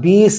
20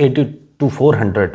80 to 400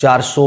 400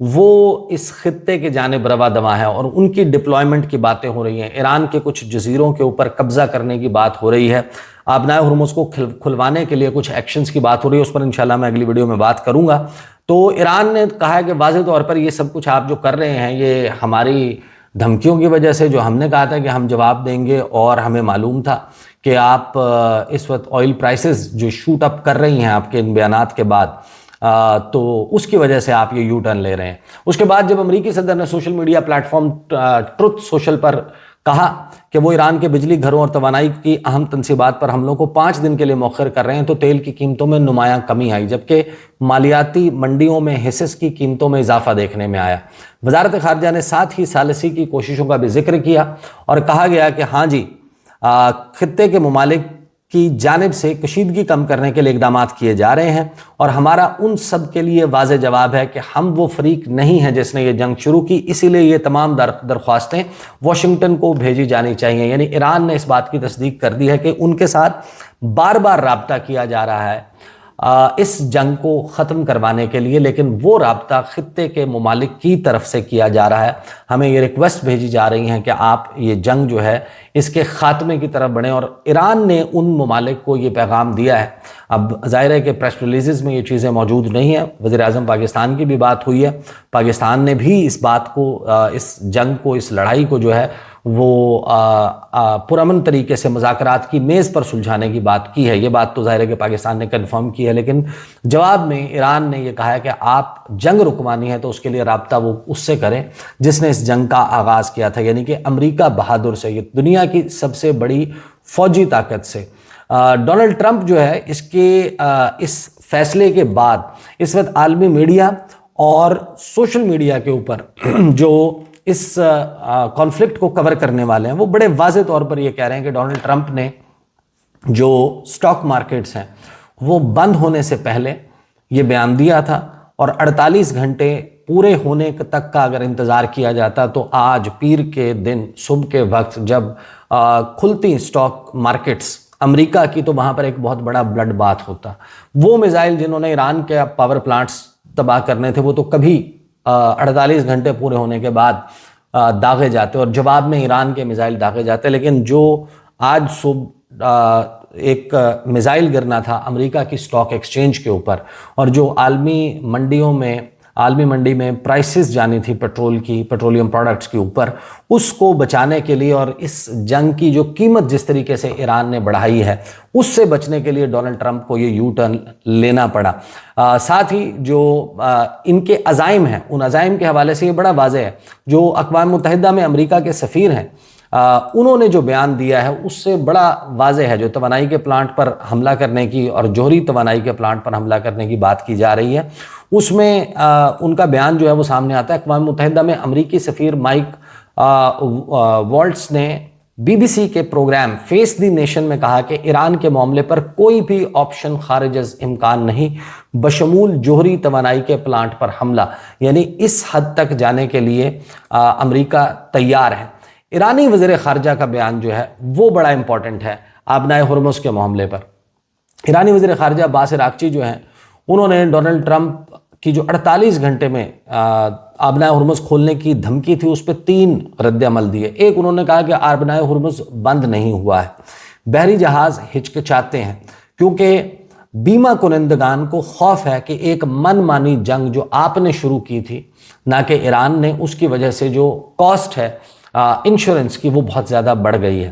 وہ اس خطے کے جانب روا دواں ہے اور ان کی ڈپلائمنٹ کی باتیں ہو رہی ہیں، ایران کے کچھ جزیروں کے اوپر قبضہ کرنے کی بات ہو رہی ہے، آبنائے ہرمز کو کھلوانے کے لیے کچھ ایکشنز کی بات ہو رہی ہے، اس پر انشاءاللہ میں اگلی ویڈیو میں بات کروں گا۔ تو ایران نے کہا ہے کہ واضح طور پر یہ سب کچھ آپ جو کر رہے ہیں یہ ہماری دھمکیوں کی وجہ سے، جو ہم نے کہا تھا کہ ہم جواب دیں گے، اور ہمیں معلوم تھا کہ آپ اس وقت آئل پرائسز جو شوٹ اپ کر رہی ہیں آپ کے ان بیانات کے بعد، تو اس کی وجہ سے آپ یہ یو ٹرن لے رہے ہیں۔ اس کے بعد جب امریکی صدر نے social media platform Truth Social پر کہا کہ وہ ایران کے بجلی گھروں اور توانائی کی اہم تنصیبات پر حملوں کو 5 دن کے لیے مؤخر کر رہے ہیں، تو تیل کی قیمتوں میں نمایاں کمی آئی، جبکہ مالیاتی منڈیوں میں حصص کی قیمتوں میں اضافہ دیکھنے میں آیا۔ وزارت خارجہ نے ساتھ ہی ثالثی کی کوششوں کا بھی ذکر کیا اور کہا گیا کہ ہاں جی، خطے کے ممالک کی جانب سے کشیدگی کم کرنے کے لیے اقدامات کیے جا رہے ہیں، اور ہمارا ان سب کے لیے واضح جواب ہے کہ ہم وہ فریق نہیں ہیں جس نے یہ جنگ شروع کی، اسی لیے یہ تمام درخواستیں واشنگٹن کو بھیجی جانی چاہیے۔ یعنی ایران نے اس بات کی تصدیق کر دی ہے کہ ان کے ساتھ بار بار رابطہ کیا جا رہا ہے اس جنگ کو ختم کروانے کے لیے، لیکن وہ رابطہ خطے کے ممالک کی طرف سے کیا جا رہا ہے۔ ہمیں یہ ریکویسٹ بھیجی جا رہی ہیں کہ آپ یہ جنگ جو ہے اس کے خاتمے کی طرف بڑھیں، اور ایران نے ان ممالک کو یہ پیغام دیا ہے۔ اب ظاہر ہے کہ پریس ریلیزز میں یہ چیزیں موجود نہیں ہیں، وزیر اعظم پاکستان کی بھی بات ہوئی ہے، پاکستان نے بھی اس بات کو، اس جنگ کو، اس لڑائی کو جو ہے وہ پرامن طریقے سے مذاکرات کی میز پر سلجھانے کی بات کی ہے۔ یہ بات تو ظاہر ہے کہ پاکستان نے کنفرم کی ہے، لیکن جواب میں ایران نے یہ کہا ہے کہ آپ جنگ رکوانی ہے تو اس کے لیے رابطہ وہ اس سے کریں جس نے اس جنگ کا آغاز کیا تھا، یعنی کہ امریکہ بہادر سے، یہ دنیا کی سب سے بڑی فوجی طاقت سے۔ ڈونلڈ ٹرمپ جو ہے اس فیصلے کے بعد اس وقت عالمی میڈیا اور سوشل میڈیا کے اوپر جو اس کانفلکٹ کو کور کرنے والے ہیں وہ بڑے واضح طور پر یہ کہہ رہے ہیں کہ ڈونلڈ ٹرمپ نے جو سٹاک مارکیٹس ہیں وہ بند ہونے سے پہلے یہ بیان دیا تھا، اور 48 گھنٹے پورے ہونے تک کا اگر انتظار کیا جاتا تو آج پیر کے دن صبح کے وقت جب کھلتی سٹاک مارکیٹس امریکہ کی، تو وہاں پر ایک بہت بڑا بلڈ بات ہوتا۔ وہ میزائل جنہوں نے ایران کے پاور پلانٹس تباہ کرنے تھے وہ تو کبھی 48 گھنٹے پورے ہونے کے بعد داغے جاتے، اور جواب میں ایران کے میزائل داغے جاتے، لیکن جو آج صبح ایک میزائل گرنا تھا امریکہ کی سٹاک ایکسچینج کے اوپر، اور جو عالمی منڈی میں پرائسز جانی تھی پیٹرول کی، پیٹرولیم پروڈکٹس کے اوپر، اس کو بچانے کے لیے اور اس جنگ کی جو قیمت جس طریقے سے ایران نے بڑھائی ہے اس سے بچنے کے لیے ڈونلڈ ٹرمپ کو یہ یو ٹرن لینا پڑا۔ ساتھ ہی جو ان کے عزائم ہیں ان عزائم کے حوالے سے یہ بڑا واضح ہے، جو اقوام متحدہ میں امریکہ کے سفیر ہیں انہوں نے جو بیان دیا ہے اس سے بڑا واضح ہے، جو توانائی کے پلانٹ پر حملہ کرنے کی اور جوہری توانائی کے پلانٹ پر حملہ کرنے کی بات کی جا رہی ہے، اس میں ان کا بیان جو ہے وہ سامنے آتا ہے۔ اقوام متحدہ میں امریکی سفیر مائک والٹس نے بی بی سی کے پروگرام فیس دی نیشن میں کہا کہ ایران کے معاملے پر کوئی بھی آپشن خارج از امکان نہیں، بشمول جوہری توانائی کے پلانٹ پر حملہ، یعنی اس حد تک جانے کے لیے امریکہ تیار ہے۔ ایرانی وزیر خارجہ کا بیان جو ہے وہ بڑا امپورٹنٹ ہے آبنائے ہرمز کے معاملے پر۔ ایرانی وزیر خارجہ عباس عراقچی جو ہیں انہوں نے ڈونلڈ ٹرمپ کی جو 48 گھنٹے میں آبنائے ہرمز کھولنے کی دھمکی تھی اس پہ 3 رد عمل دیے۔ ایک، انہوں نے کہا کہ آبنائے ہرمز بند نہیں ہوا ہے، بحری جہاز ہچکچاتے ہیں کیونکہ بیمہ کنندگان کو خوف ہے کہ ایک من مانی جنگ جو آپ نے شروع کی تھی نہ کہ ایران نے، اس کی وجہ سے جو کاسٹ ہے انشورنس کی وہ بہت زیادہ بڑھ گئی ہے۔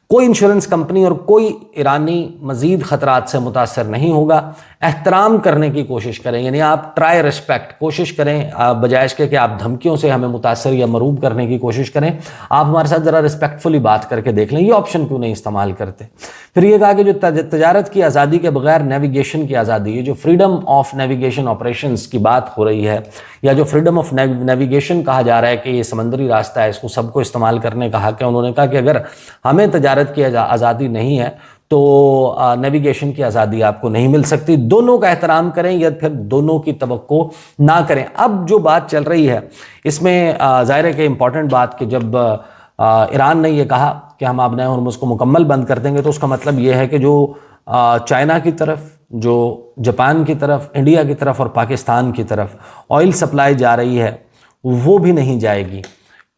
کوئی انشورنس کمپنی اور کوئی ایرانی مزید خطرات سے متاثر نہیں ہوگا۔ احترام کرنے کی کوشش کریں، یعنی آپ ٹرائی ریسپیکٹ، کوشش کریں بجائے اس کے کہ آپ دھمکیوں سے ہمیں متاثر یا مروب کرنے کی کوشش کریں، آپ ہمارے ساتھ ذرا ریسپیکٹفلی بات کر کے دیکھ لیں، یہ آپشن کیوں نہیں استعمال کرتے۔ پھر یہ کہا کہ جو تجارت کی آزادی کے بغیر نیویگیشن کی آزادی ہے، جو فریڈم آف نیویگیشن آپریشنز کی بات ہو رہی ہے، یا جو فریڈم آف نیویگیشن کہا جا رہا ہے کہ یہ سمندری راستہ ہے، اس کو سب کو استعمال کرنے کا حق ہے، انہوں نے کہا کہ اگر ہمیں تجارت کی آزادی نہیں ہے تو نیویگیشن کی آزادی آپ کو نہیں مل سکتی۔ دونوں کا احترام کریں یا پھر دونوں کی توقع نہ کریں۔ اب جو بات چل رہی ہے اس میں ظاہر ہے کہ امپورٹنٹ بات کہ جب ایران نے یہ کہا کہ ہم آبنائے ہرمز کو مکمل بند کر دیں گے تو اس کا مطلب یہ ہے کہ جو چائنا کی طرف، جو جاپان کی طرف، انڈیا کی طرف اور پاکستان کی طرف آئل سپلائی جا رہی ہے وہ بھی نہیں جائے گی۔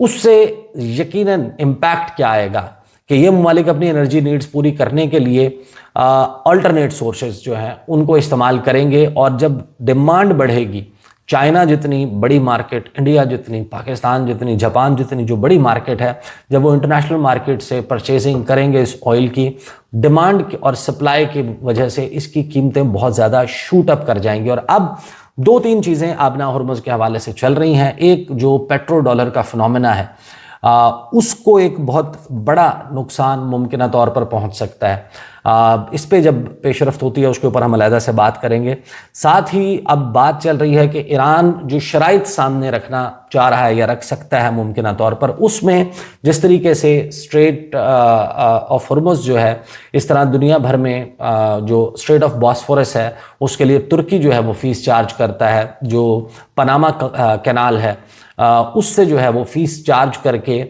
اس سے یقیناً امپیکٹ کیا آئے گا کہ یہ ممالک اپنی انرجی نیڈز پوری کرنے کے لیے آلٹرنیٹ سورسز جو ہیں ان کو استعمال کریں گے، اور جب ڈیمانڈ بڑھے گی، چائنا جتنی بڑی مارکیٹ، انڈیا جتنی، پاکستان جتنی، جاپان جتنی جو بڑی مارکیٹ ہے، جب وہ انٹرنیشنل مارکیٹ سے پرچیزنگ کریں گے اس آئل کی، ڈیمانڈ اور سپلائی کی وجہ سے اس کی قیمتیں بہت زیادہ شوٹ اپ کر جائیں گی۔ اور اب دو تین چیزیں آبنا ہرمز کے حوالے سے چل رہی ہیں۔ ایک جو پیٹرو ڈالر کا فنومینا ہے، اس کو ایک بہت بڑا نقصان ممکنہ طور پر پہنچ سکتا ہے۔ اس پہ جب پیش رفت ہوتی ہے اس کے اوپر ہم علیحدہ سے بات کریں گے۔ ساتھ ہی اب بات چل رہی ہے کہ ایران جو شرائط سامنے رکھنا چاہ رہا ہے یا رکھ سکتا ہے ممکنہ طور پر، اس میں جس طریقے سے اسٹریٹ آف ہرمز جو ہے، اس طرح دنیا بھر میں جو اسٹریٹ آف باسفورس ہے اس کے لیے ترکی جو ہے وہ فیس چارج کرتا ہے، جو پاناما کینال ہے اس سے جو ہے وہ فیس چارج کر کے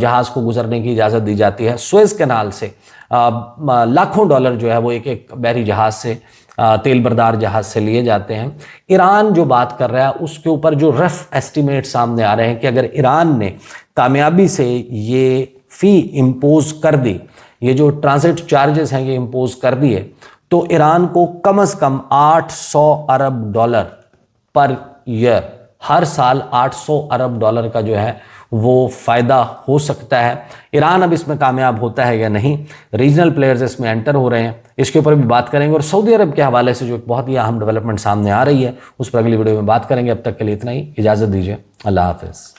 جہاز کو گزرنے کی اجازت دی جاتی ہے۔ سویز کینال سے لاکھوں ڈالر جو ہے وہ ایک بحری جہاز سے، تیل بردار جہاز سے لیے جاتے ہیں۔ ایران جو بات کر رہا ہے اس کے اوپر جو رف ایسٹیمیٹ سامنے آ رہے ہیں کہ اگر ایران نے کامیابی سے یہ فی امپوز کر دی، یہ جو ٹرانزٹ چارجز ہیں یہ امپوز کر دیے، تو ایران کو کم از کم 800 ارب ڈالر پر ایئر، ہر سال 800 ارب ڈالر کا جو ہے وہ فائدہ ہو سکتا ہے۔ ایران اب اس میں کامیاب ہوتا ہے یا نہیں، ریجنل پلیئرز اس میں انٹر ہو رہے ہیں، اس کے اوپر بھی بات کریں گے۔ اور سعودی عرب کے حوالے سے جو ایک بہت ہی اہم ڈیولپمنٹ سامنے آ رہی ہے اس پر اگلی ویڈیو میں بات کریں گے۔ اب تک کے لیے اتنا ہی، اجازت دیجیے، اللہ حافظ۔